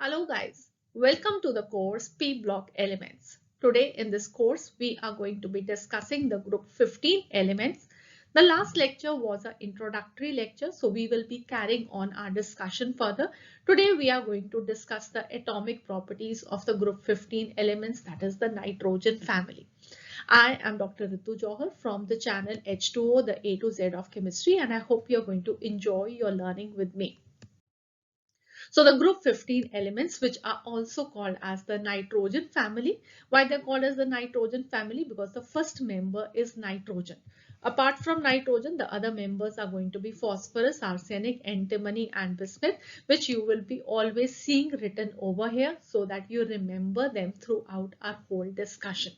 Hello guys, welcome to the course P block elements. Today in this course we are going to be discussing the group 15 elements. The last lecture was an introductory lecture, so we will be carrying on our discussion further. Today we are going to discuss the atomic properties of the group 15 elements, that is the nitrogen family. I am Dr. Ritu Johar from the channel H2O, the A to Z of chemistry, and I hope you are going to enjoy your learning with me. So the group 15 elements, which are also called as the nitrogen family. Why they're called as the nitrogen family? Because the first member is nitrogen. Apart from nitrogen, the other members are going to be phosphorus, arsenic, antimony, and bismuth, which you will be always seeing written over here so that you remember them throughout our whole discussion.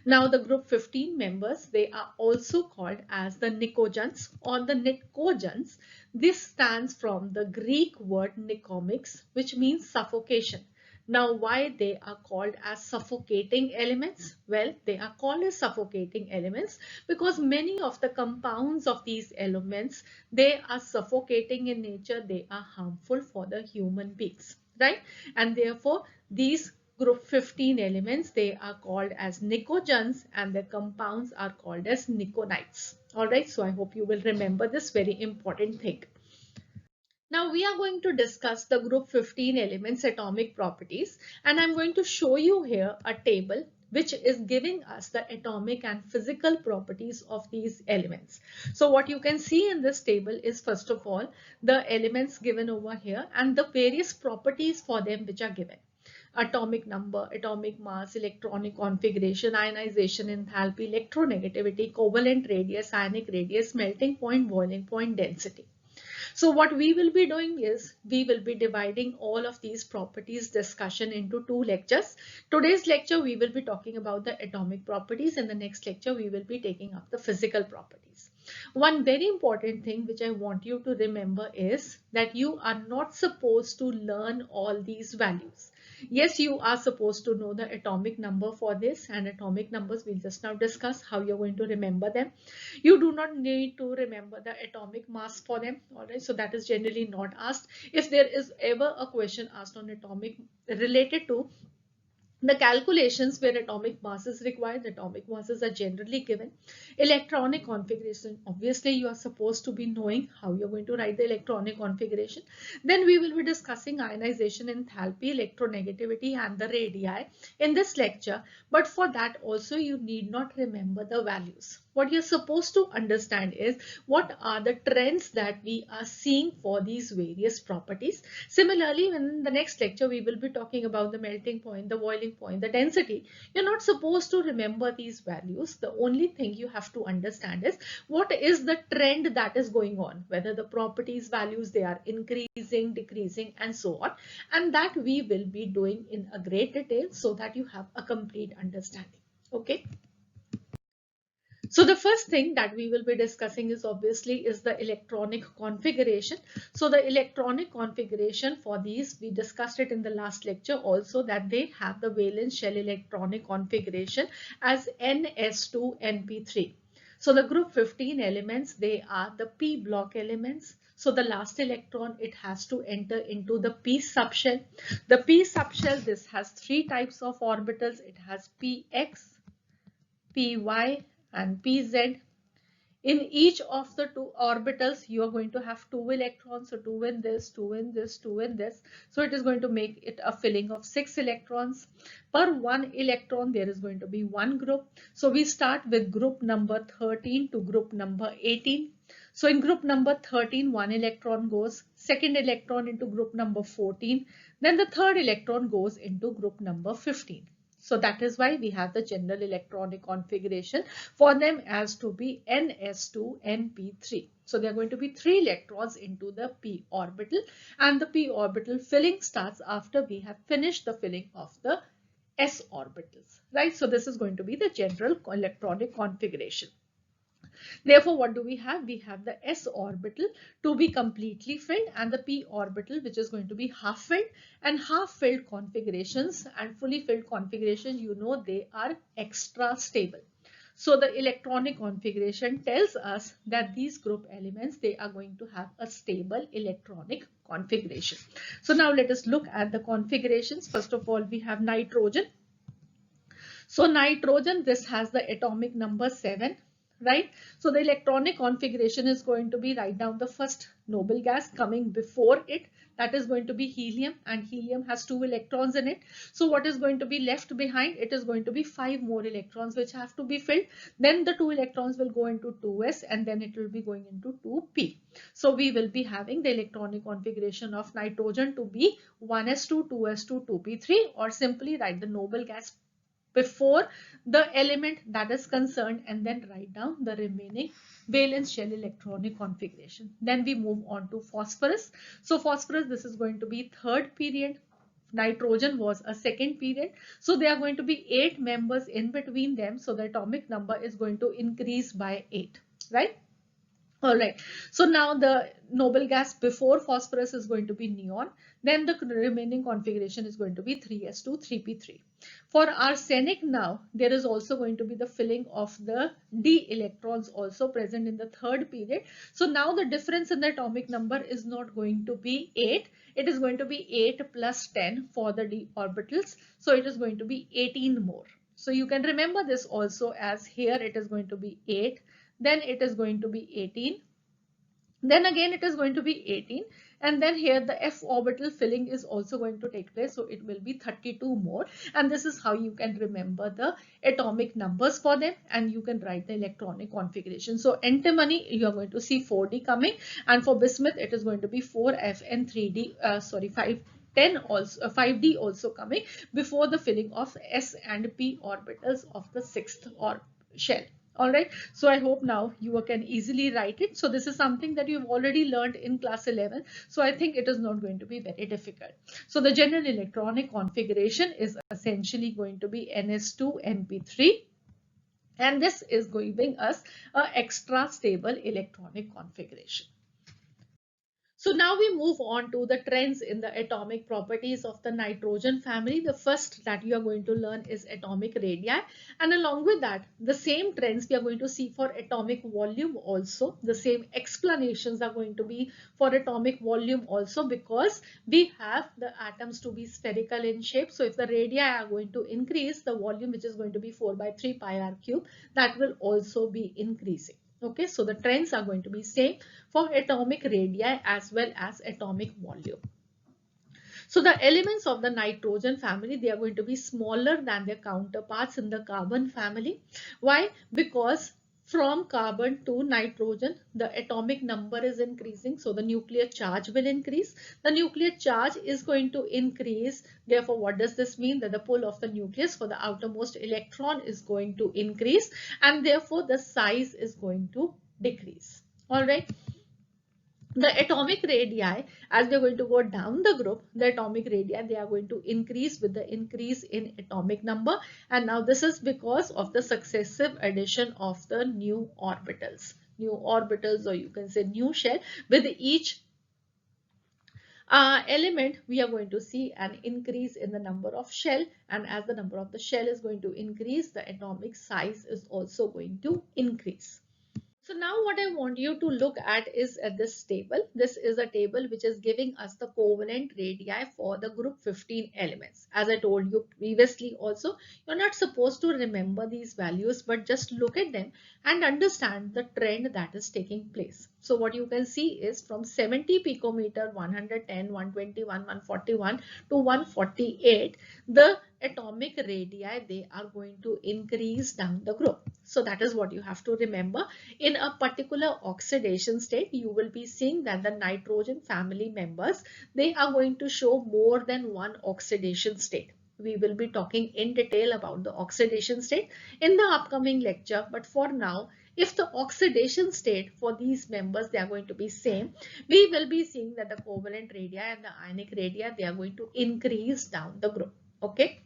Now the group 15 members, they are also called as the nicogens or the nicogens. This stands from the Greek word nikomix, which means suffocation. Now why they are called as suffocating elements? Well, they are called as suffocating elements because many of the compounds of these elements, they are suffocating in nature, they are harmful for the human beings, right? And therefore these group 15 elements, they are called as nicogens and the compounds are called as niconides. All right, so I hope you will remember this very important thing. Now we are going to discuss the group 15 elements atomic properties, and I'm going to show you here a table which is giving us the atomic and physical properties of these elements. So what you can see in this table is, first of all, the elements given over here and the various properties for them which are given. Atomic number, atomic mass, electronic configuration, ionization enthalpy, electronegativity, covalent radius, ionic radius, melting point, boiling point, density. So what we will be doing is we will be dividing all of these properties discussion into two lectures. Today's lecture we will be talking about the atomic properties, and the next lecture we will be taking up the physical properties. One very important thing which I want you to remember is that you are not supposed to learn all these values. Yes, you are supposed to know the atomic number for this, and atomic numbers we'll just now discuss how you're going to remember them. You do not need to remember the atomic mass for them. All right, so that is generally not asked. If there is ever a question asked on atomic related to the calculations where atomic mass is required, the atomic masses are generally given. Electronic configuration, obviously you are supposed to be knowing how you're going to write the electronic configuration. Then we will be discussing ionization enthalpy, electronegativity, and the radii in this lecture. But for that also you need not remember the values. What you're supposed to understand is what are the trends that we are seeing for these various properties. Similarly, in the next lecture, we will be talking about the melting point, the boiling point, the density. You're not supposed to remember these values. The only thing you have to understand is what is the trend that is going on, whether the properties values, they are increasing, decreasing, and so on. And that we will be doing in a great detail so that you have a complete understanding. Okay. So the first thing that we will be discussing is obviously is the electronic configuration. So the electronic configuration for these, we discussed it in the last lecture also, that they have the valence shell electronic configuration as ns2np3. So the group 15 elements, they are the p block elements. So the last electron, it has to enter into the p subshell. The p subshell, this has three types of orbitals. It has px, py, and pz. In each of the two orbitals, you are going to have two electrons. So two in this, two in this, two in this. So it is going to make it a filling of 6 electrons. Per one electron, there is going to be one group. So we start with group number 13 to group number 18. So in group number 13, one electron goes, second electron into group number 14. Then the third electron goes into group number 15. So that is why we have the general electronic configuration for them as to be ns2np3. So there are going to be 3 electrons into the p orbital, and the p orbital filling starts after we have finished the filling of the s orbitals, right? So this is going to be the general electronic configuration. Therefore, what do we have? We have the s orbital to be completely filled and the p orbital which is going to be half filled, and half filled configurations and fully filled configurations, you know, they are extra stable. So the electronic configuration tells us that these group elements, they are going to have a stable electronic configuration. So now let us look at the configurations. First of all, we have nitrogen. So nitrogen, this has the atomic number 7, right? So the electronic configuration is going to be, write down the first noble gas coming before it. That is going to be helium, and helium has 2 electrons in it. So what is going to be left behind? It is going to be 5 more electrons which have to be filled. Then the 2 electrons will go into 2s, and then it will be going into 2p. So we will be having the electronic configuration of nitrogen to be 1s2, 2s2, 2p3, or simply write the noble gas before the element that is concerned, and then write down the remaining valence shell electronic configuration. Then we move on to phosphorus. So phosphorus, this is going to be third period. Nitrogen was a second period. So there are going to be 8 members in between them. So the atomic number is going to increase by 8, right? All right. So now the noble gas before phosphorus is going to be neon. Then the remaining configuration is going to be 3s2, 3p3. For arsenic now, there is also going to be the filling of the d electrons also present in the third period. So now the difference in the atomic number is not going to be 8. It is going to be 8 plus 10 for the d orbitals. So it is going to be 18 more. So you can remember this also as here it is going to be 8. Then it is going to be 18. Then again it is going to be 18. And then here the f orbital filling is also going to take place. So it will be 32 more. And this is how you can remember the atomic numbers for them. And you can write the electronic configuration. So antimony, you are going to see 4d coming. And for bismuth, it is going to be 4f and 510 also 5d also coming before the filling of s and p orbitals of the sixth shell. All right, so I hope now you can easily write it. So this is something that you've already learned in class 11. So I think it is not going to be very difficult. So the general electronic configuration is essentially going to be ns2np3. And this is giving us an extra stable electronic configuration. So now we move on to the trends in the atomic properties of the nitrogen family. The first that you are going to learn is atomic radii, and along with that, the same trends we are going to see for atomic volume also. The same explanations are going to be for atomic volume also, because we have the atoms to be spherical in shape. So if the radii are going to increase, the volume, which is going to be 4 by 3 pi r cube, that will also be increasing. Okay, so the trends are going to be same for atomic radii as well as atomic volume. So the elements of the nitrogen family, they are going to be smaller than their counterparts in the carbon family. Why? Because from carbon to nitrogen, the atomic number is increasing. So the nuclear charge will increase. The nuclear charge is going to increase. Therefore, what does this mean? That the pull of the nucleus for the outermost electron is going to increase, and therefore the size is going to decrease. All right. The atomic radii, as we are going to go down the group, the atomic radii, they are going to increase with the increase in atomic number. And now this is because of the successive addition of the new orbitals, or you can say new shell. With each element, we are going to see an increase in the number of shell, and as the number of the shell is going to increase, the atomic size is also going to increase. So now what I want you to look at is this table. This is a table which is giving us the covalent radii for the group 15 elements. As I told you previously also, you're not supposed to remember these values, but just look at them and understand the trend that is taking place. So what you can see is from 70 picometer, 110, 121, 141 to 148, the atomic radii, they are going to increase down the group. So that is what you have to remember. In a particular oxidation state, you will be seeing that the nitrogen family members, they are going to show more than one oxidation state. We will be talking in detail about the oxidation state in the upcoming lecture. But for now, if the oxidation state for these members, they are going to be same, we will be seeing that the covalent radii and the ionic radii, they are going to increase down the group. Okay.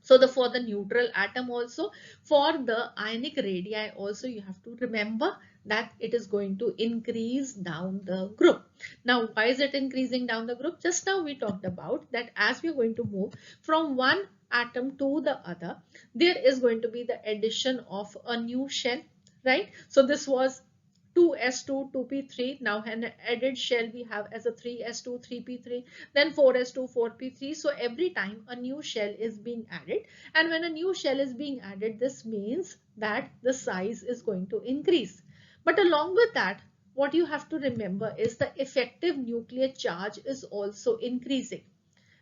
So for the neutral atom also, for the ionic radii also, you have to remember that it is going to increase down the group. Now, why is it increasing down the group? Just now we talked about that as we are going to move from one atom to the other, there is going to be the addition of a new shell, right? So this was 2s2, 2p3. Now an added shell we have as a 3s2, 3p3, then 4s2, 4p3. So every time a new shell is being added, and when a new shell is being added, this means that the size is going to increase. But along with that, what you have to remember is the effective nuclear charge is also increasing.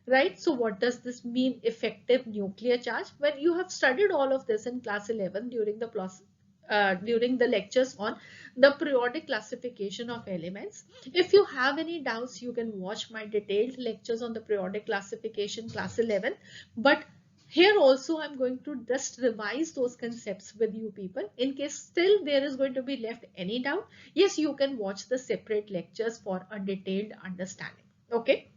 Right? So what does this mean, effective nuclear charge? Well, you have studied all of this in class 11 during the lectures on the periodic classification of elements. If you have any doubts, you can watch my detailed lectures on the periodic classification, class 11. But here also I'm going to just revise those concepts with you people. In case still there is going to be left any doubt, yes, you can watch the separate lectures for a detailed understanding. Okay.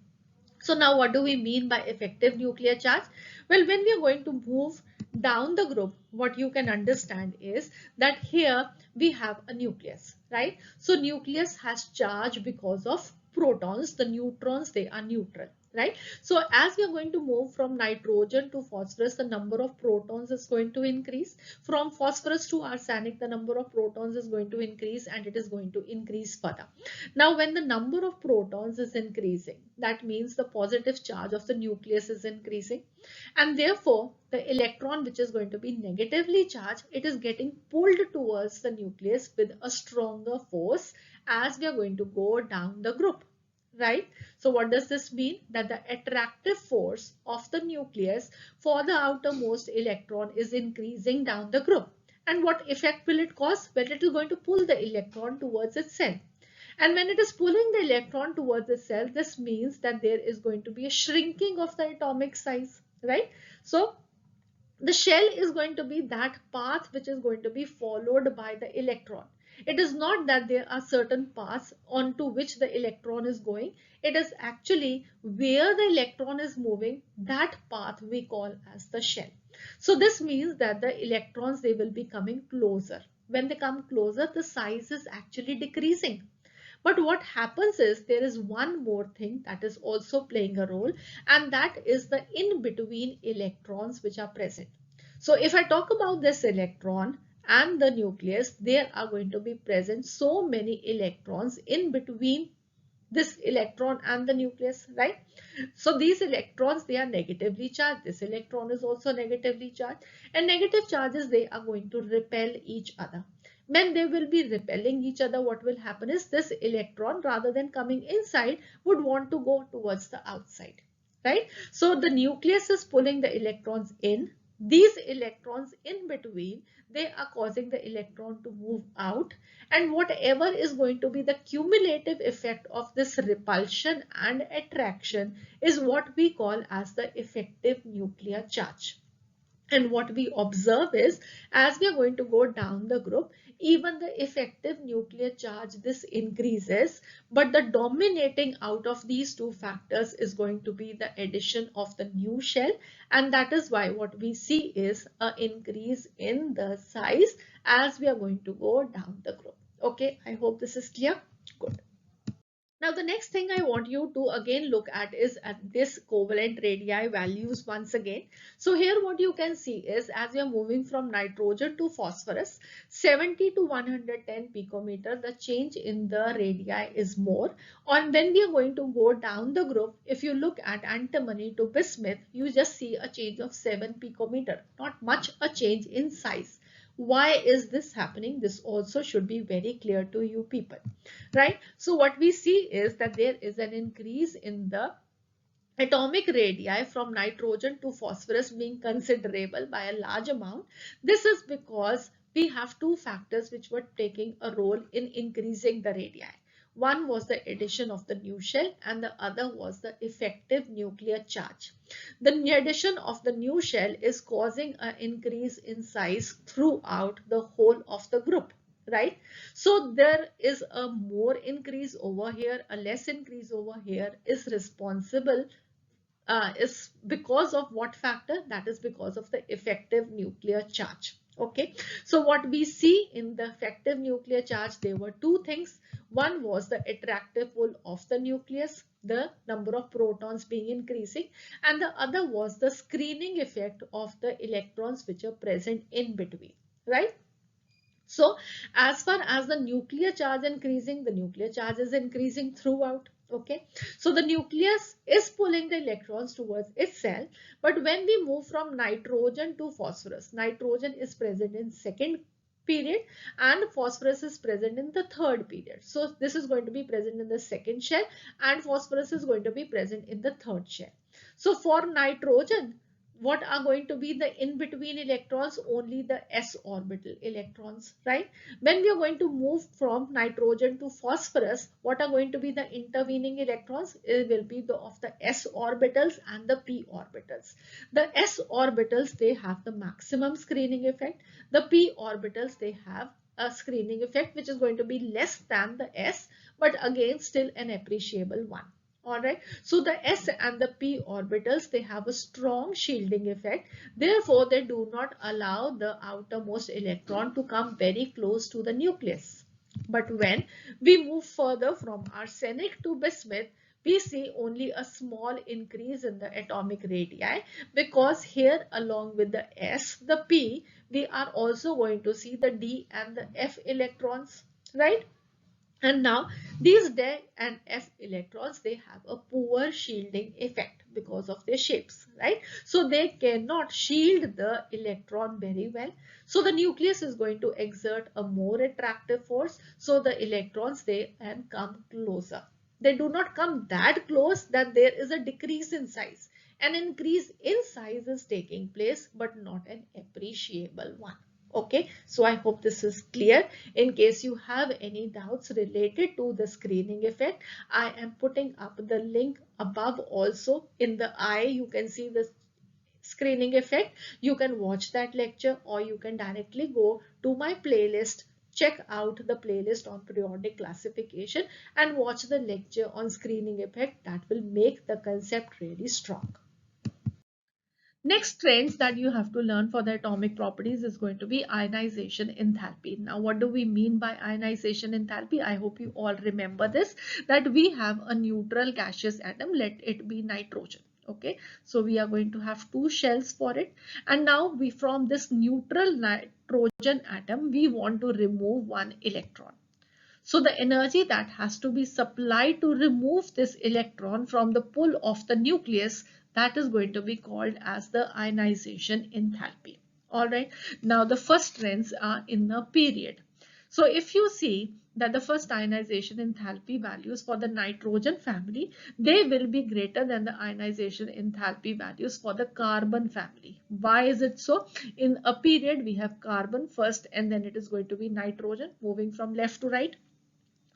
So now what do we mean by effective nuclear charge? Well, when we are going to move down the group, what you can understand is that here we have a nucleus, right? So nucleus has charge because of protons. The neutrons, they are neutral, right? So as we are going to move from nitrogen to phosphorus, the number of protons is going to increase. From phosphorus to arsenic, the number of protons is going to increase, and it is going to increase further. Now, when the number of protons is increasing, that means the positive charge of the nucleus is increasing, and therefore the electron which is going to be negatively charged, it is getting pulled towards the nucleus with a stronger force as we are going to go down the group. Right? So what does this mean? That the attractive force of the nucleus for the outermost electron is increasing down the group. And what effect will it cause? Well, it is going to pull the electron towards itself. And when it is pulling the electron towards the cell, this means that there is going to be a shrinking of the atomic size, right? So the shell is going to be that path which is going to be followed by the electron. It is not that there are certain paths onto which the electron is going. It is actually where the electron is moving, that path we call as the shell. So this means that the electrons, they will be coming closer. When they come closer, the size is actually decreasing. But what happens is there is one more thing that is also playing a role, and that is the in-between electrons which are present. So if I talk about this electron and the nucleus, there are going to be present so many electrons in between this electron and the nucleus, right? So these electrons, they are negatively charged. This electron is also negatively charged, and negative charges, they are going to repel each other. When they will be repelling each other, what will happen is this electron, rather than coming inside, would want to go towards the outside, right? So the nucleus is pulling the electrons in. These electrons in between, they are causing the electron to move out, and whatever is going to be the cumulative effect of this repulsion and attraction is what we call as the effective nuclear charge. And what we observe is, as we are going to go down the group, even the effective nuclear charge, this increases, but the dominating out of these two factors is going to be the addition of the new shell, and that is why what we see is an increase in the size as we are going to go down the group. Okay, I hope this is clear. Good. Now, the next thing I want you to again look at is at this covalent radii values once again. So here what you can see is, as we are moving from nitrogen to phosphorus, 70 to 110 picometer, the change in the radii is more. And when we are going to go down the group, if you look at antimony to bismuth, you just see a change of 7 picometer, not much a change in size. Why is this happening? This also should be very clear to you people, right? So what we see is that there is an increase in the atomic radii from nitrogen to phosphorus being considerable by a large amount. This is because we have two factors which were taking a role in increasing the radii. One was the addition of the new shell, and the other was the effective nuclear charge. The addition of the new shell is causing an increase in size throughout the whole of the group, right? So there is a more increase over here, a less increase over here is responsible, is because of what factor? That is because of the effective nuclear charge. Okay, so what we see in the effective nuclear charge, there were two things. One was the attractive pull of the nucleus, the number of protons being increasing, and the other was the screening effect of the electrons which are present in between, right? So as far as the nuclear charge increasing, the nuclear charge is increasing throughout. Okay, so the nucleus is pulling the electrons towards itself. But when we move from nitrogen to phosphorus, nitrogen is present in second period and phosphorus is present in the third period. So this is going to be present in the second shell and phosphorus is going to be present in the third shell. So for nitrogen, what are going to be the in between electrons? Only the s orbital electrons, right? When we are going to move from nitrogen to phosphorus, what are going to be the intervening electrons? It will be the of the s orbitals and the p orbitals. The s orbitals, they have the maximum screening effect. The p orbitals, they have a screening effect which is going to be less than the s, but again still an appreciable one. All right, so the s and the p orbitals, they have a strong shielding effect. Therefore, they do not allow the outermost electron to come very close to the nucleus. But when we move further from arsenic to bismuth, we see only a small increase in the atomic radii, because here along with the s, the p, we are also going to see the d and the f electrons, right? And now these D and F electrons, they have a poor shielding effect because of their shapes, right? So they cannot shield the electron very well. So the nucleus is going to exert a more attractive force. So the electrons, they can come closer. They do not come that close that there is a decrease in size. An increase in size is taking place, but not an appreciable one. Okay, so I hope this is clear. In case you have any doubts related to the screening effect, I am putting up the link above also. In the eye, you can see the screening effect. You can watch that lecture or you can directly go to my playlist. Check out the playlist on periodic classification and watch the lecture on screening effect. That will make the concept really strong. Next trends that you have to learn for the atomic properties is going to be ionization enthalpy. Now, what do we mean by ionization enthalpy? I hope you all remember this, that we have a neutral gaseous atom, let it be nitrogen. Okay, so we are going to have two shells for it. And now we, from this neutral nitrogen atom, we want to remove one electron. So the energy that has to be supplied to remove this electron from the pull of the nucleus, that is going to be called as the ionization enthalpy. All right. Now the first trends are in the period. So if you see that the first ionization enthalpy values for the nitrogen family, they will be greater than the ionization enthalpy values for the carbon family. Why is it so? In a period, we have carbon first and then it is going to be nitrogen moving from left to right.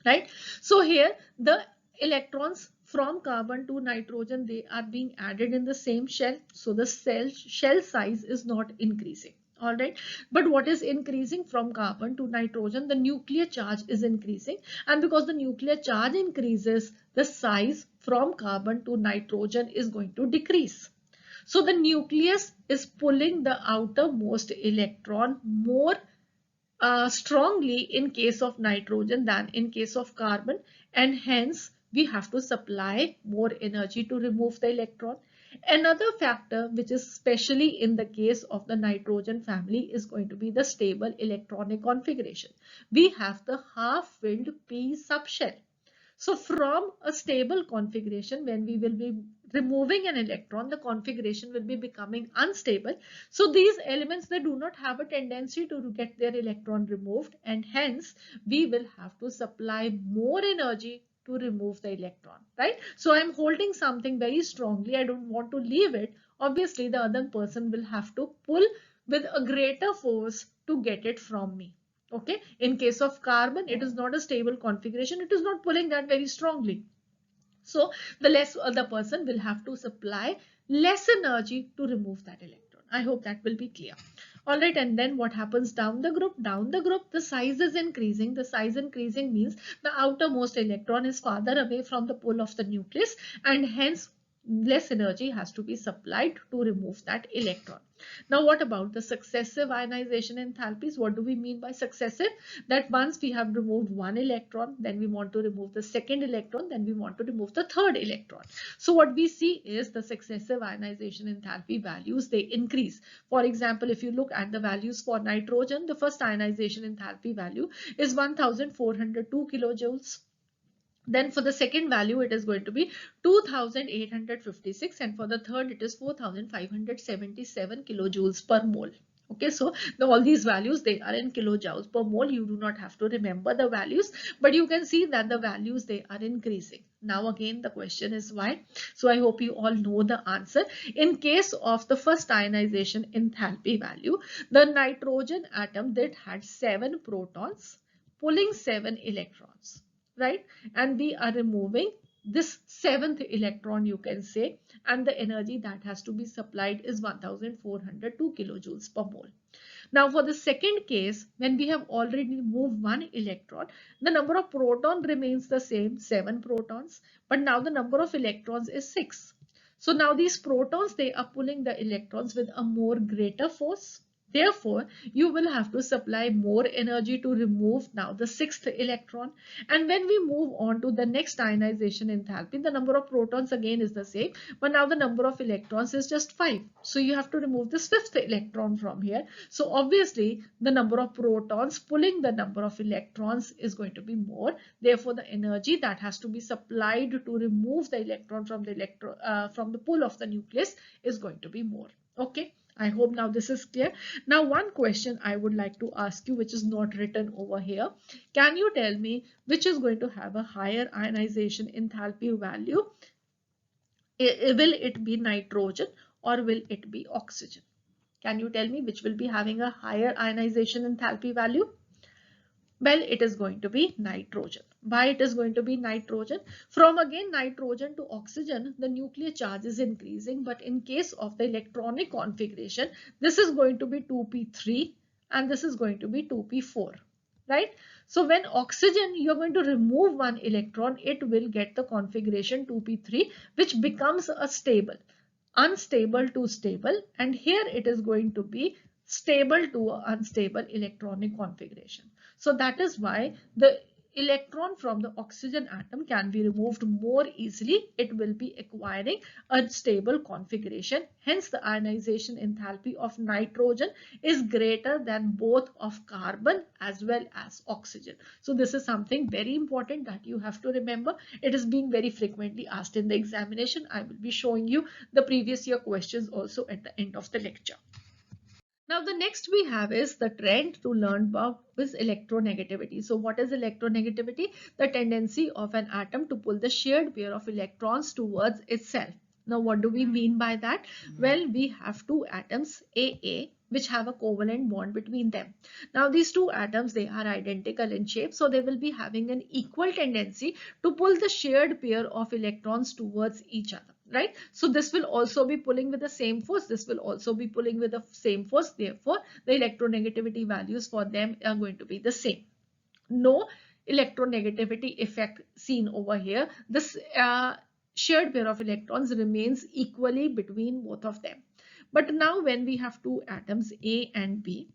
Right, so here the electrons from carbon to nitrogen, they are being added in the same shell, so the shell size is not increasing. All right, but what is increasing from carbon to nitrogen? The nuclear charge is increasing, and because the nuclear charge increases, the size from carbon to nitrogen is going to decrease. So the nucleus is pulling the outermost electron more strongly in case of nitrogen than in case of carbon, and hence we have to supply more energy to remove the electron. Another factor which is especially in the case of the nitrogen family is going to be the stable electronic configuration. We have the half-filled p subshell. So from a stable configuration, when we will be removing an electron, the configuration will be becoming unstable. So these elements, they do not have a tendency to get their electron removed, and hence we will have to supply more energy to remove the electron, right? So I'm holding something very strongly. I don't want to leave it. Obviously, the other person will have to pull with a greater force to get it from me. Okay, in case of carbon, it is not a stable configuration. It is not pulling that very strongly. So the less the person will have to supply less energy to remove that electron. I hope that will be clear. All right, and then what happens down the group? Down the group, the size is increasing. The size increasing means the outermost electron is farther away from the pole of the nucleus, and hence less energy has to be supplied to remove that electron. Now, what about the successive ionization enthalpies? What do we mean by successive? That once we have removed one electron, then we want to remove the second electron, then we want to remove the third electron. So what we see is the successive ionization enthalpy values, they increase. For example, if you look at the values for nitrogen, the first ionization enthalpy value is 1402 kilojoules. Then for the second value, it is going to be 2856, and for the third, it is 4577 kilojoules per mole. Okay, so all these values, they are in kilojoules per mole. You do not have to remember the values, but you can see that the values, they are increasing. Now again, the question is why? So I hope you all know the answer. In case of the first ionization enthalpy value, the nitrogen atom that had 7 protons pulling 7 electrons, right? And we are removing this 7th electron, you can say, and the energy that has to be supplied is 1402 kilojoules per mole. Now for the second case, when we have already moved one electron, the number of proton remains the same, 7 protons, but now the number of electrons is 6. So now these protons, they are pulling the electrons with a more greater force. Therefore, you will have to supply more energy to remove now the 6th electron. And when we move on to the next ionization enthalpy, the number of protons again is the same, but now the number of electrons is just 5. So you have to remove this 5th electron from here. So obviously, the number of protons pulling the number of electrons is going to be more. Therefore, the energy that has to be supplied to remove the electron from the pull of the nucleus is going to be more. Okay. I hope now this is clear. Now, one question I would like to ask you, which is not written over here. Can you tell me which is going to have a higher ionization enthalpy value? Will it be nitrogen or will it be oxygen? Can you tell me which will be having a higher ionization enthalpy value? Well, it is going to be nitrogen. Why it is going to be nitrogen? From again nitrogen to oxygen, the nuclear charge is increasing, but in case of the electronic configuration, this is going to be 2p3 and this is going to be 2p4, right? So when oxygen, you're going to remove one electron, it will get the configuration 2p3, which becomes a stable, unstable to stable, and here it is going to be stable to unstable electronic configuration. So that is why the electron from the oxygen atom can be removed more easily. It will be acquiring a stable configuration. Hence, the ionization enthalpy of nitrogen is greater than both of carbon as well as oxygen. So this is something very important that you have to remember. It is being very frequently asked in the examination. I will be showing you the previous year questions also at the end of the lecture. Now the next we have is the trend to learn about is electronegativity. So what is electronegativity? The tendency of an atom to pull the shared pair of electrons towards itself. Now what do we mean by that? Well, we have two atoms AA which have a covalent bond between them. Now these two atoms, they are identical in shape, so they will be having an equal tendency to pull the shared pair of electrons towards each other. Right? So this will also be pulling with the same force. This will also be pulling with the same force. Therefore, the electronegativity values for them are going to be the same. No electronegativity effect seen over here. This shared pair of electrons remains equally between both of them. But now when we have two atoms A and B,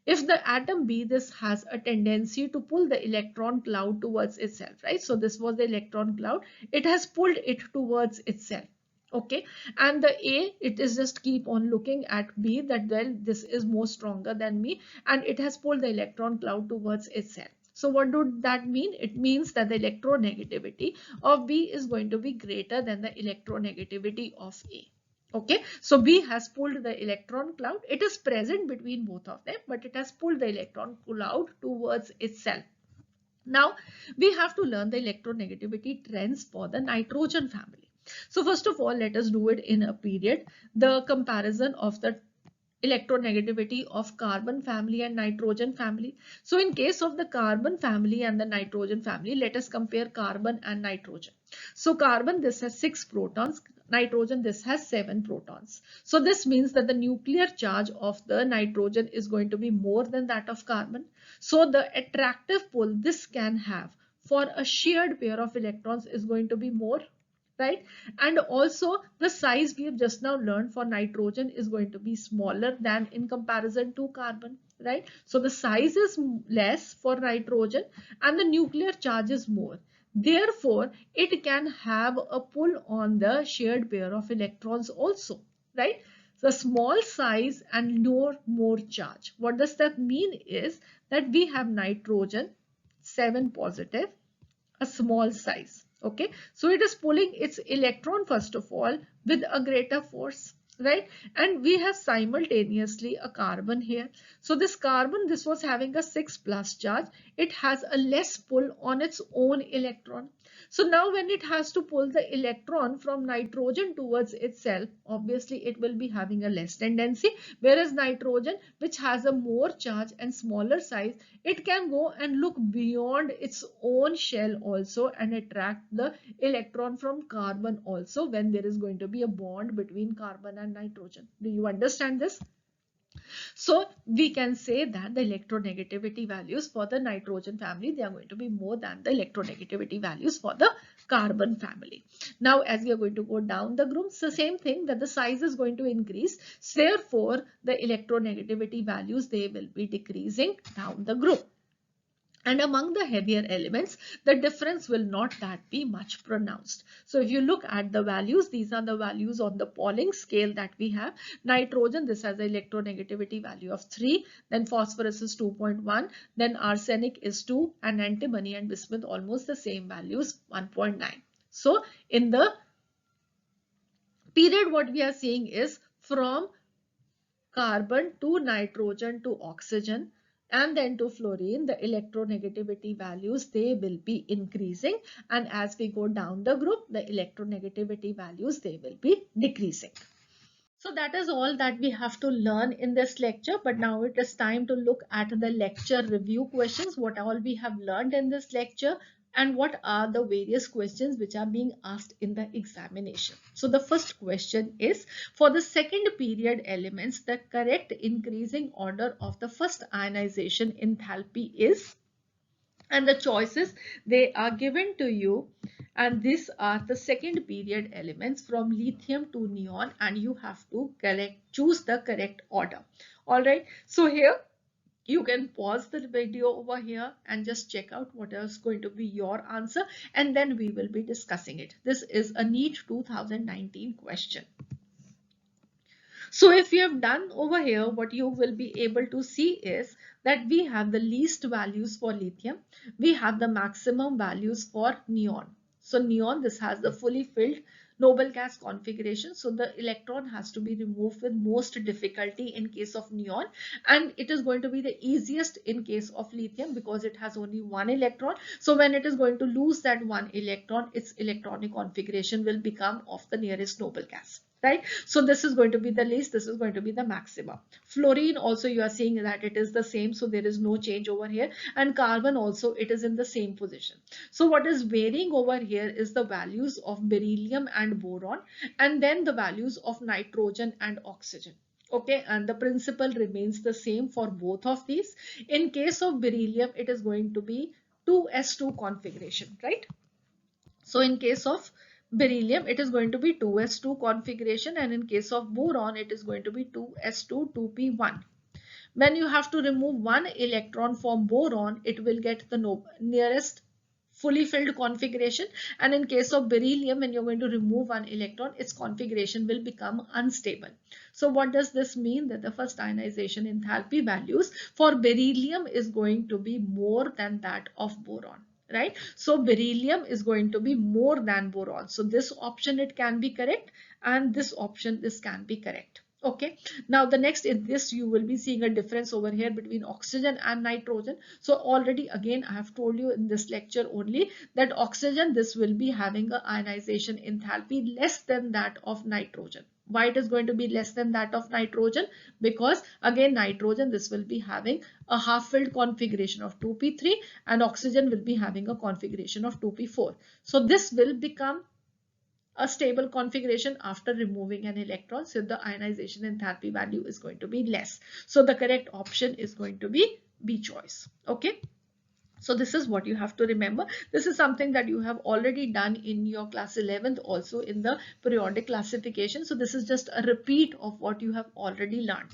if the atom B, this has a tendency to pull the electron cloud towards itself, right? So this was the electron cloud. It has pulled it towards itself. Okay, and the A, it is just keep on looking at B that, well, this is more stronger than me, and it has pulled the electron cloud towards itself. So what would that mean? It means that the electronegativity of B is going to be greater than the electronegativity of A. Okay, so B has pulled the electron cloud. It is present between both of them, but it has pulled the electron cloud towards itself. Now we have to learn the electronegativity trends for the nitrogen family. So first of all, let us do it in a period. The comparison of the electronegativity of carbon family and nitrogen family. So in case of the carbon family and the nitrogen family, let us compare carbon and nitrogen. So carbon, this has 6 protons. Nitrogen, this has 7 protons. So this means that the nuclear charge of the nitrogen is going to be more than that of carbon. So the attractive pull this can have for a shared pair of electrons is going to be more. right? And also the size we have just now learned for nitrogen is going to be smaller than in comparison to carbon, right? So the size is less for nitrogen and the nuclear charge is more. Therefore, it can have a pull on the shared pair of electrons also, right? The small size and more charge. What does that mean is that we have nitrogen 7 positive, a small size. Okay, so it is pulling its electron first of all with a greater force, right? And we have simultaneously a carbon here. So this carbon, this was having a 6 plus charge. It has a less pull on its own electron. So now when it has to pull the electron from nitrogen towards itself, obviously it will be having a less tendency, whereas nitrogen, which has a more charge and smaller size, it can go and look beyond its own shell also and attract the electron from carbon also when there is going to be a bond between carbon and nitrogen. Do you understand this? So we can say that the electronegativity values for the nitrogen family, they are going to be more than the electronegativity values for the carbon family. Now, as we are going to go down the groups, the same thing, that the size is going to increase. Therefore, the electronegativity values, they will be decreasing down the group. And among the heavier elements, the difference will not that be much pronounced. So if you look at the values, these are the values on the Pauling scale that we have. Nitrogen, this has an electronegativity value of 3, then phosphorus is 2.1, then arsenic is 2, and antimony and bismuth almost the same values, 1.9. So in the period, what we are seeing is from carbon to nitrogen to oxygen and then to fluorine, the electronegativity values, they will be increasing, and as we go down the group, the electronegativity values, they will be decreasing. So that is all that we have to learn in this lecture, but now it is time to look at the lecture review questions, what all we have learned in this lecture and what are the various questions which are being asked in the examination. So the first question is, for the second period elements, the correct increasing order of the first ionization enthalpy is, and the choices, they are given to you, and these are the second period elements from lithium to neon, and you have to choose the correct order. All right, so here you can pause the video over here and just check out what is going to be your answer, and then we will be discussing it. This is a NEET 2019 question. So if you have done over here, what you will be able to see is that we have the least values for lithium. We have the maximum values for neon. So neon, this has the fully filled noble gas configuration. So the electron has to be removed with most difficulty in case of neon. And it is going to be the easiest in case of lithium because it has only one electron. So when it is going to lose that one electron, its electronic configuration will become of the nearest noble gas. Right, so this is going to be the least, this is going to be the maximum. Fluorine also, you are seeing that it is the same, so there is no change over here, and carbon also, it is in the same position. So what is varying over here is the values of beryllium and boron, and then the values of nitrogen and oxygen. Okay, and the principle remains the same for both of these. In case of beryllium, it is going to be 2s2 configuration, right? So in case of beryllium, it is going to be 2s2 configuration, and in case of boron, it is going to be 2s2 2p1. When you have to remove one electron from boron, it will get the nearest fully filled configuration, and in case of beryllium, when you're going to remove one electron, its configuration will become unstable. So what does this mean? That the first ionization enthalpy values for beryllium is going to be more than that of boron. Right, so beryllium is going to be more than boron. So this option, it can be correct, and this option, this can be correct. Okay, now the next is this, you will be seeing a difference over here between oxygen and nitrogen. So already again I have told you in this lecture only that oxygen, this will be having a ionization enthalpy less than that of nitrogen. Why it is going to be less than that of nitrogen? Because again nitrogen, this will be having a half filled configuration of 2p3, and oxygen will be having a configuration of 2p4. So this will become a stable configuration after removing an electron, so the ionization enthalpy value is going to be less. So the correct option is going to be B choice. Okay. So this is what you have to remember. This is something that you have already done in your class 11th, also in the periodic classification. So this is just a repeat of what you have already learned.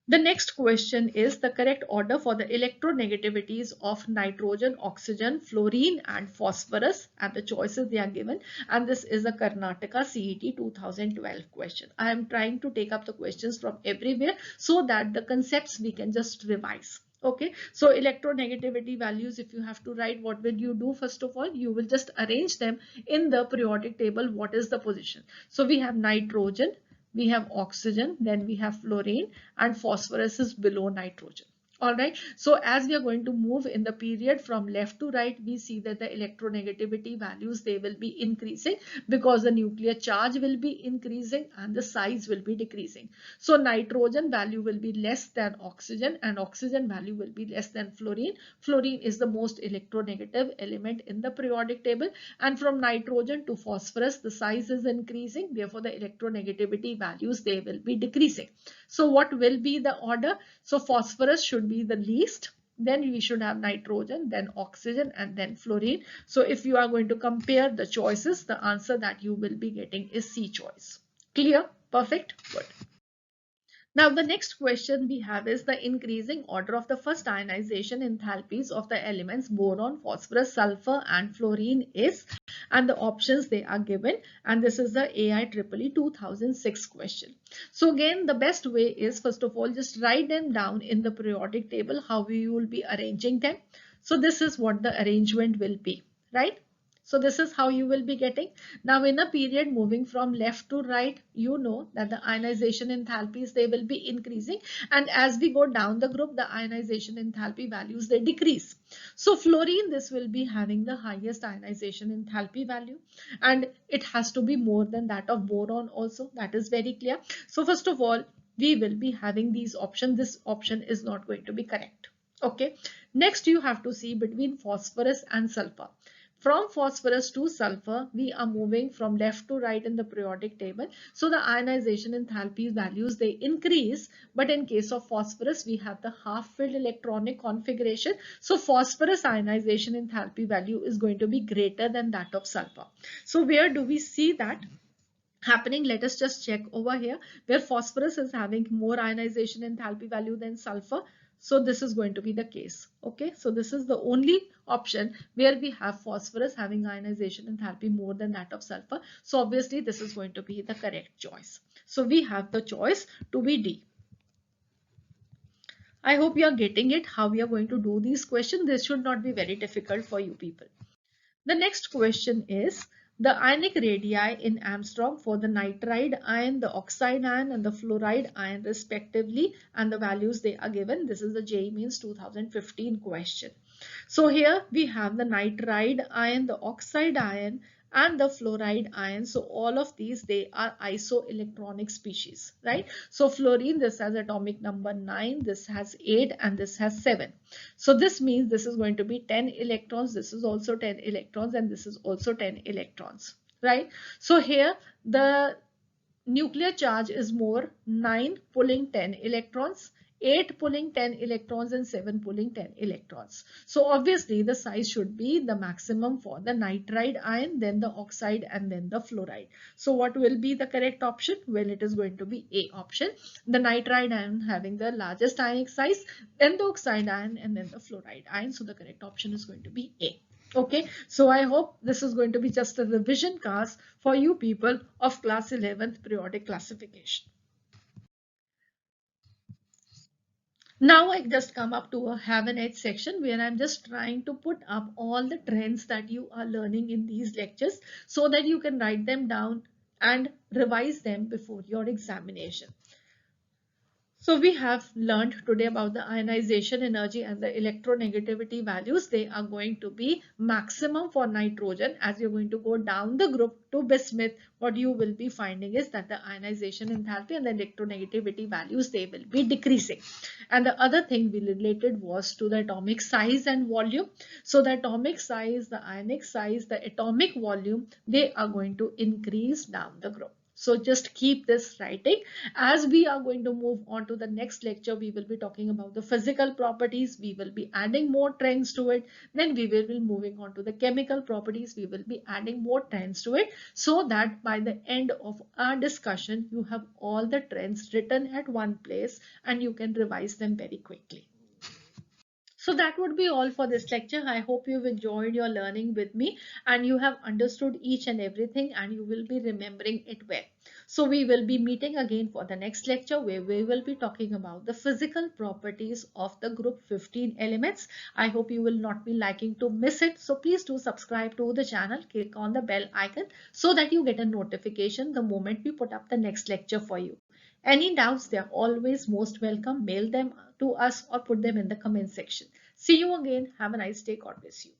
The next question is the correct order for the electronegativities of nitrogen, oxygen, fluorine and phosphorus, and the choices they are given. And this is a Karnataka CET 2012 question. I am trying to take up the questions from everywhere so that the concepts we can just revise. Okay, so electronegativity values, if you have to write, what will you do? First of all, you will just arrange them in the periodic table. What is the position? So we have nitrogen, we have oxygen, then we have fluorine, and phosphorus is below nitrogen. All right. So as we are going to move in the period from left to right, we see that the electronegativity values, they will be increasing because the nuclear charge will be increasing and the size will be decreasing. So nitrogen value will be less than oxygen and oxygen value will be less than fluorine. Fluorine is the most electronegative element in the periodic table, and from nitrogen to phosphorus the size is increasing, therefore the electronegativity values, they will be decreasing. So what will be the order? So phosphorus should be the least, then we should have nitrogen, then oxygen, and then fluorine. So if you are going to compare the choices, the answer that you will be getting is C choice. Clear? Perfect. Good. Now the next question we have is the increasing order of the first ionization enthalpies of the elements boron, phosphorus, sulfur and fluorine is, and the options they are given, and this is the AIEEE 2006 question. So again, the best way is, first of all, just write them down in the periodic table how you will be arranging them. So this is what the arrangement will be, right? So this is how you will be getting. Now in a period moving from left to right, you know that the ionization enthalpies, they will be increasing, and as we go down the group, the ionization enthalpy values, they decrease. So fluorine, this will be having the highest ionization enthalpy value, and it has to be more than that of boron also. That is very clear. So first of all, we will be having these options. This option is not going to be correct. Okay. Next, you have to see between phosphorus and sulfur. From phosphorus to sulfur, we are moving from left to right in the periodic table. So the ionization enthalpy values, they increase. But in case of phosphorus, we have the half-filled electronic configuration. So phosphorus ionization enthalpy value is going to be greater than that of sulfur. So where do we see that happening? Let us just check over here where phosphorus is having more ionization enthalpy value than sulfur. So this is going to be the case. Okay, so this is the only option where we have phosphorus having ionization enthalpy more than that of sulfur. So obviously this is going to be the correct choice. So we have the choice to be D. I hope you are getting it, how we are going to do these questions. This should not be very difficult for you people. The next question is the ionic radii in Armstrong for the nitride ion, the oxide ion and the fluoride ion respectively, and the values they are given. This is the JEE Mains 2015 question. So here we have the nitride ion, the oxide ion and the fluoride ion. So all of these, they are isoelectronic species, right? So fluorine, this has atomic number 9, this has 8 and this has 7. So this means this is going to be 10 electrons, this is also 10 electrons and this is also 10 electrons, right? So here the nuclear charge is more, 9 pulling 10 electrons, 8 pulling 10 electrons and 7 pulling 10 electrons. So obviously the size should be the maximum for the nitride ion, then the oxide and then the fluoride. So what will be the correct option? Well, it is going to be A option. The nitride ion having the largest ionic size, then the oxide ion and then the fluoride ion. So the correct option is going to be A. Okay, so I hope this is going to be just a revision class for you people of class 11th periodic classification. Now I just come up to a have an edge section where I'm just trying to put up all the trends that you are learning in these lectures so that you can write them down and revise them before your examination. So we have learned today about the ionization energy and the electronegativity values. They are going to be maximum for nitrogen. As you're going to go down the group to bismuth, what you will be finding is that the ionization enthalpy and the electronegativity values, they will be decreasing. And the other thing we related was to the atomic size and volume. So the atomic size, the ionic size, the atomic volume, they are going to increase down the group. So just keep this writing. As we are going to move on to the next lecture, we will be talking about the physical properties. We will be adding more trends to it. Then we will be moving on to the chemical properties. We will be adding more trends to it, so that by the end of our discussion, you have all the trends written at one place and you can revise them very quickly. So that would be all for this lecture. I hope you've enjoyed your learning with me and you have understood each and everything and you will be remembering it well. So we will be meeting again for the next lecture, where we will be talking about the physical properties of the group 15 elements. I hope you will not be liking to miss it. So please do subscribe to the channel, click on the bell icon so that you get a notification the moment we put up the next lecture for you. Any doubts, they are always most welcome. Mail them to us or put them in the comment section. See you again. Have a nice day. God bless you.